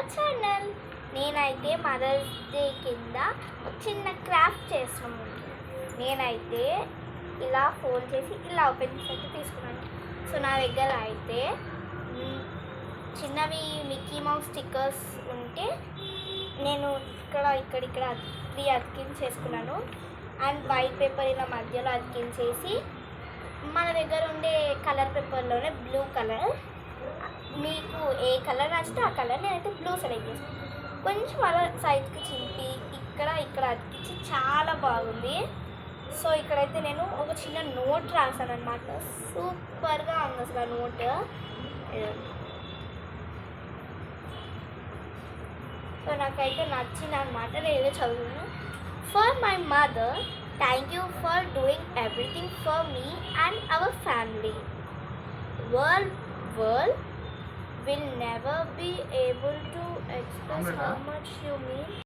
Our channel. నేనైతే mothers day కింద చిన్న క్రాఫ్ట్ చేస్తున్నాము. నేనైతే ఇలా ఫోల్డ్ చేసి ఇలా ఓపెన్ చేసి తీసుకున్నాను. సో నా దగ్గర అయితే చిన్నవి మిక్కీ మౌస్ స్టిక్కర్స్ ఉంటే నేను ఇక్కడ 3 అతికించేసుకున్నాను. అండ్ వైట్ పేపర్ ఇలా మధ్యలో అతికించేసి మన దగ్గర ఉండే కలర్ పేపర్లోనే బ్లూ కలర్, మీకు ఏ కలర్ నచ్చితే ఆ కలర్, నేనైతే బ్లూ సెలెక్ట్ చేస్తాను. కొంచెం అలా సైజ్కి చింపి ఇక్కడ అతికించి చాలా బాగుంది. సో ఇక్కడైతే నేను ఒక చిన్న నోట్ రాశాను అనమాట. సూపర్గా ఉంది అసలు ఆ నోట్. సో నాకైతే నచ్చింది అనమాట. నేను ఏదో చదువుతున్నాను. For my mother, thank you for doing everything for me and our family. World will never be able to express how much you mean